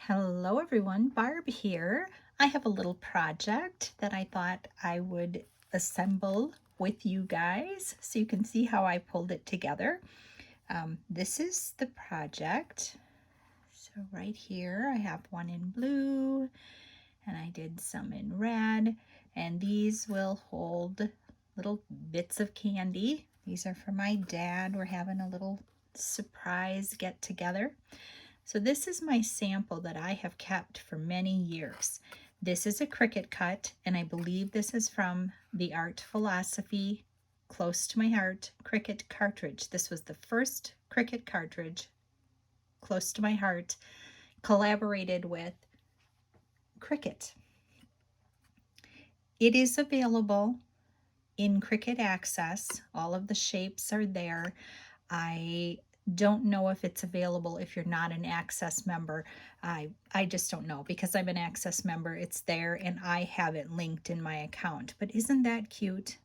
Hello everyone, Barb here. I have a little project that I thought I would assemble with you guys so you can see how I pulled it together. This is the project. So right here I have one in blue and I did some in red, and these will hold little bits of candy. These are for my dad. We're having a little surprise get together. So this is my sample that I have kept for many years. This is a Cricut cut, and I believe this is from the Art Philosophy, close to my heart, Cricut cartridge. This was the first Cricut cartridge, close to my heart, collaborated with Cricut. It is available in Cricut Access. All of the shapes are there. I don't know if it's available if you're not an Access member. I just don't know, because I'm an Access member. It's there and I have it linked in my account. But isn't that cute?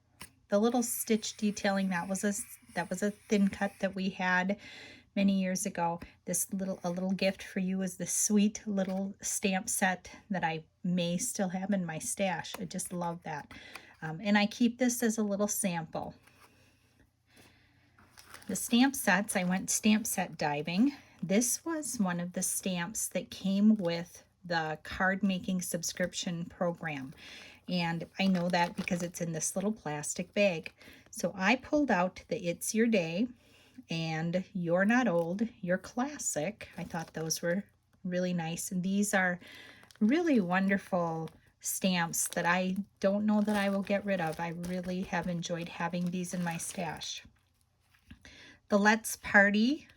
The little stitch detailing, that was a thin cut that we had many years ago. A little gift for you is this sweet little stamp set that I may still have in my stash. I just love that. And I keep this as a little sample. The stamp sets, I went stamp set diving. This was one of the stamps that came with the card making subscription program. And I know that because it's in this little plastic bag. So I pulled out the It's Your Day and You're Not Old, You're Classic. I thought those were really nice. And these are really wonderful stamps that I don't know that I will get rid of. I really have enjoyed having these in my stash. The Let's Party,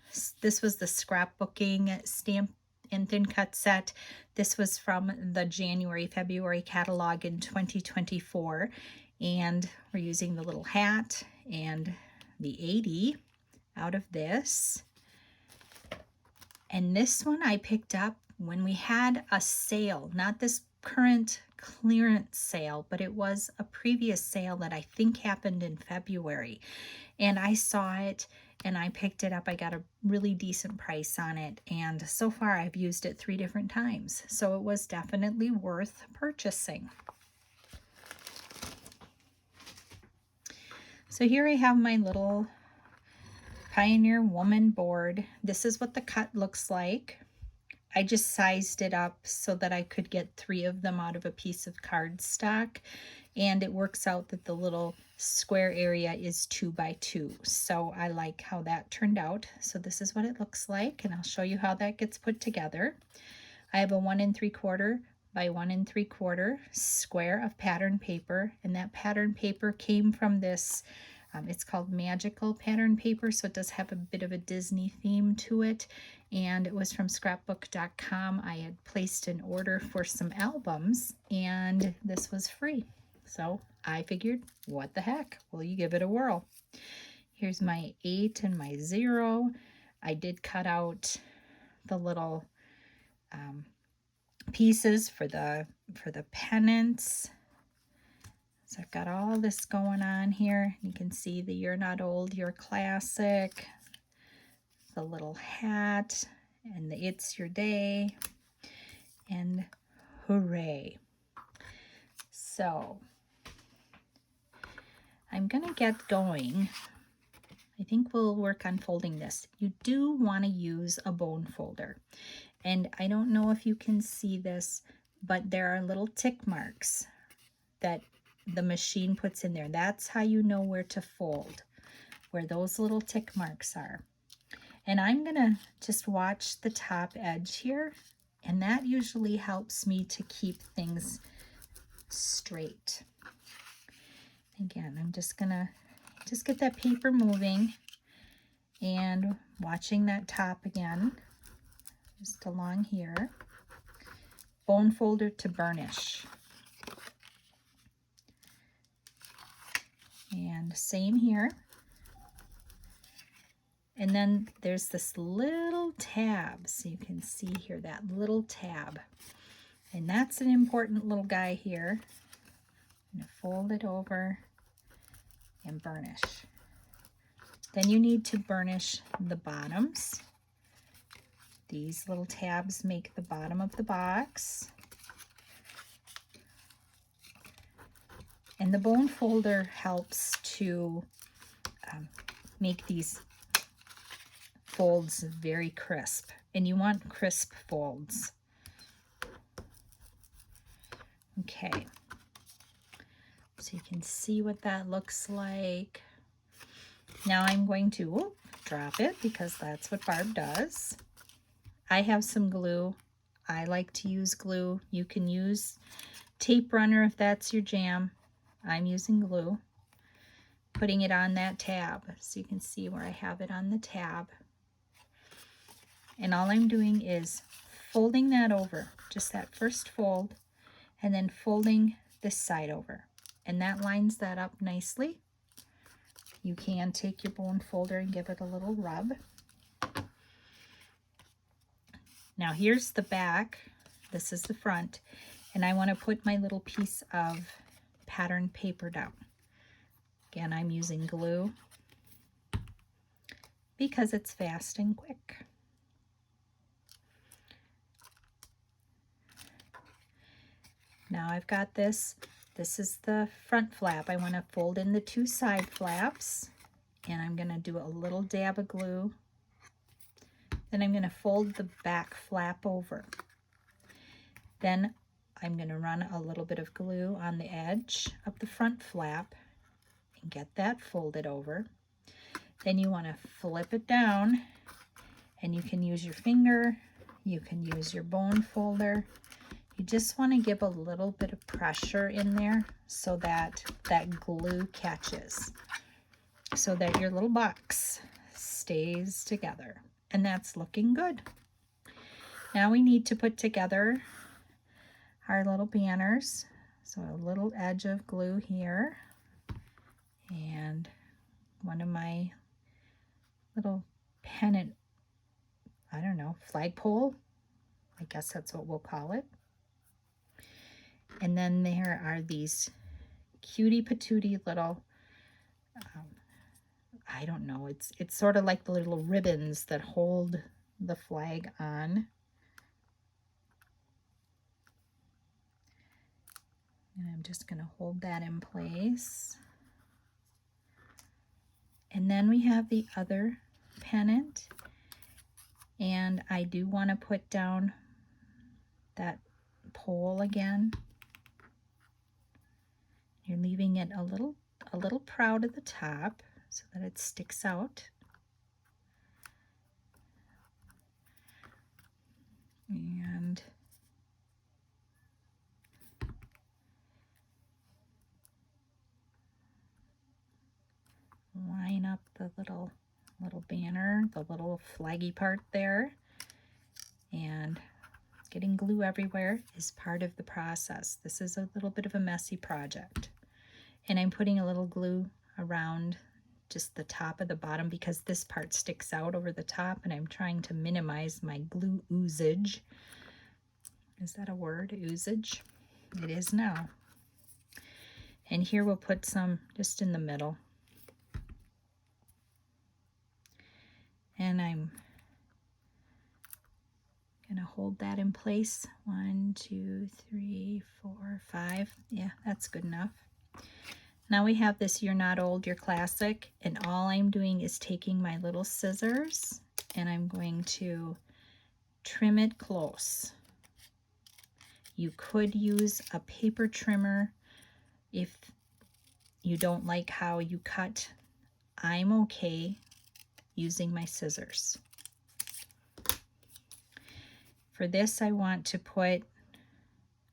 this was the scrapbooking stamp and thin cut set. This was from the January-February catalog in 2024. And we're using the little hat and the 80 out of this. And this one I picked up when we had a sale, not this current clearance sale, but it was a previous sale that I think happened in February. And I saw it and I picked it up. I got a really decent price on it. And so far I've used it 3 different times. So it was definitely worth purchasing. So here I have my little Pioneer Woman board. This is what the cut looks like. I just sized it up so that I could get 3 of them out of a piece of cardstock, and it works out that the little square area is 2 by 2. So I like how that turned out. So this is what it looks like, and I'll show you how that gets put together. I have a 1 3/4 by 1 3/4 square of pattern paper, and that pattern paper came from this it's called Magical pattern paper, so it does have a bit of a Disney theme to it, and it was from scrapbook.com. I had placed an order for some albums, and this was free. So I figured, what the heck? Will you give it a whirl? Here's my 8 and my 0. I did cut out the little pieces for the pennants. So I've got all this going on here. You can see the You're Not Old, You're Classic, the little hat, and the It's Your Day, and hooray. So I'm gonna get going. I think we'll work on folding this. You do want to use a bone folder. And I don't know if you can see this, but there are little tick marks that the machine puts in there. That's how you know where to fold, where those little tick marks are. And I'm gonna just watch the top edge here, and that usually helps me to keep things straight. Again, I'm just gonna get that paper moving and watching that top again, just along here. Bone folder to burnish. And same here. And then there's this little tab. So you can see here, that little tab. And that's an important little guy here. I'm going to fold it over and burnish. Then you need to burnish the bottoms. These little tabs make the bottom of the box. And the bone folder helps to make these folds very crisp. And you want crisp folds. Okay. So you can see what that looks like. Now I'm going to drop it because that's what Barb does. I have some glue. I like to use glue. You can use tape runner if that's your jam. I'm using glue. Putting it on that tab so you can see where I have it on the tab. And all I'm doing is folding that over, just that first fold, and then folding this side over. And that lines that up nicely. You can take your bone folder and give it a little rub. Now here's the back. This is the front. And I want to put my little piece of pattern paper down. Again, I'm using glue because it's fast and quick. Now I've got this. This is the front flap. I want to fold in the two side flaps, and I'm going to do a little dab of glue. Then I'm going to fold the back flap over. Then I'm going to run a little bit of glue on the edge of the front flap and get that folded over. Then you want to flip it down, and you can use your finger, you can use your bone folder. You just want to give a little bit of pressure in there so that that glue catches, so that your little box stays together. And that's looking good. Now we need to put together our little banners. So a little edge of glue here, and one of my little pennant, I don't know, flagpole. I guess that's what we'll call it. And then there are these cutie patootie little, I don't know, it's sort of like the little ribbons that hold the flag on. And I'm just going to hold that in place. And then we have the other pennant. And I do want to put down that pole again. You're leaving it a little proud at the top so that it sticks out. And line up the little banner, the little flaggy part there. And getting glue everywhere is part of the process. This is a little bit of a messy project. And I'm putting a little glue around just the top of the bottom because this part sticks out over the top, and I'm trying to minimize my glue oozage. Is that a word, oozage? It is now. And here we'll put some just in the middle. And I'm gonna hold that in place. 1, 2, 3, 4, 5. Yeah, that's good enough. Now we have this You're Not Old, You're Classic, and all I'm doing is taking my little scissors and I'm going to trim it close. You could use a paper trimmer if you don't like how you cut. I'm okay using my scissors. For this, I want to put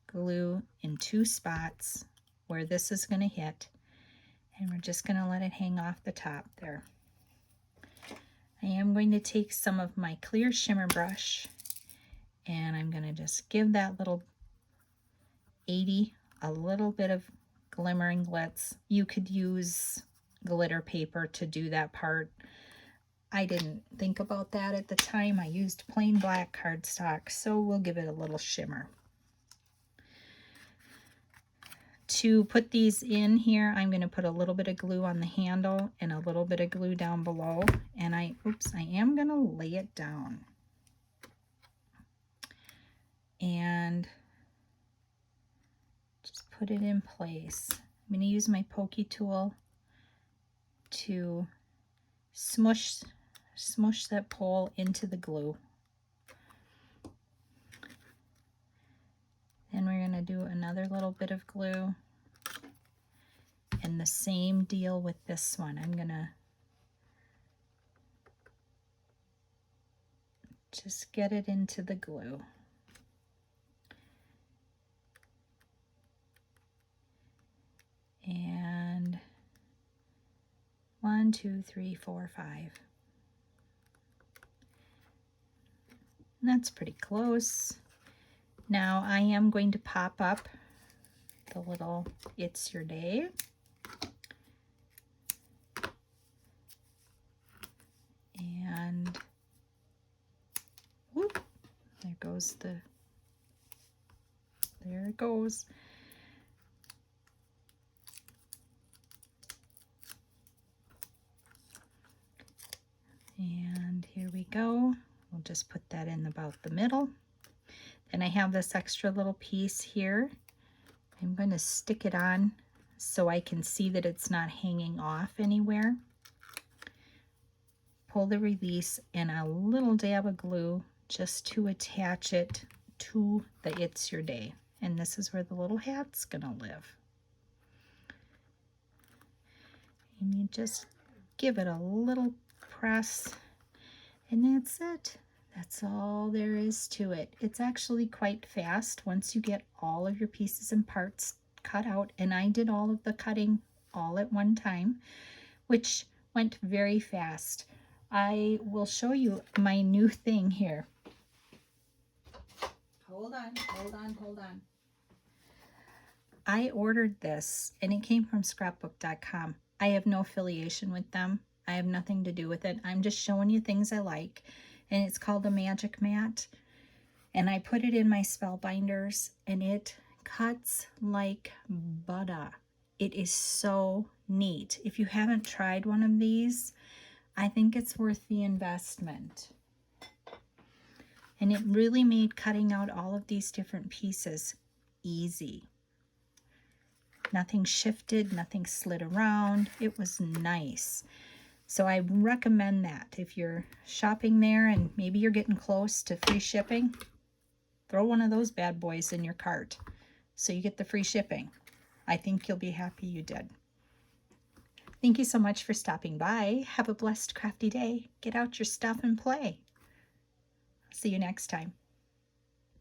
glue in 2 spots where this is going to hit, and we're just going to let it hang off the top there. I am going to take some of my clear shimmer brush, and I'm going to just give that little 80 a little bit of glimmering glitz. You could use glitter paper to do that part. I didn't think about that at the time. I used plain black cardstock, so we'll give it a little shimmer. To put these in here, I'm going to put a little bit of glue on the handle and a little bit of glue down below, and I am going to lay it down. put it in place. I'm going to use my pokey tool to smush that pole into the glue. Then we're going to do another little bit of glue. And the same deal with this one. I'm going to just get it into the glue. And 1, 2, 3, 4, 5. And that's pretty close. Now I am going to pop up the little It's Your Day. And whoop, there goes there it goes. And here we go. We'll just put that in about the middle. Then I have this extra little piece here. I'm going to stick it on so I can see that it's not hanging off anywhere. Pull the release and a little dab of glue just to attach it to the It's Your Day. And this is where the little hat's gonna live. And you just give it a little press and that's it. That's all there is to it. It's actually quite fast once you get all of your pieces and parts cut out. And I did all of the cutting all at one time, which went very fast. I will show you my new thing here. Hold on. I ordered this and it came from scrapbook.com. I have no affiliation with them. I have nothing to do with it. I'm just showing you things I like. And it's called a Magic Mat. And I put it in my spellbinders and it cuts like butter. It is so neat. If you haven't tried one of these, I think it's worth the investment. And it really made cutting out all of these different pieces easy. Nothing shifted, nothing slid around. It was nice. So I recommend that. If you're shopping there and maybe you're getting close to free shipping, throw one of those bad boys in your cart so you get the free shipping. I think you'll be happy you did. Thank you so much for stopping by. Have a blessed, crafty day. Get out your stuff and play. See you next time.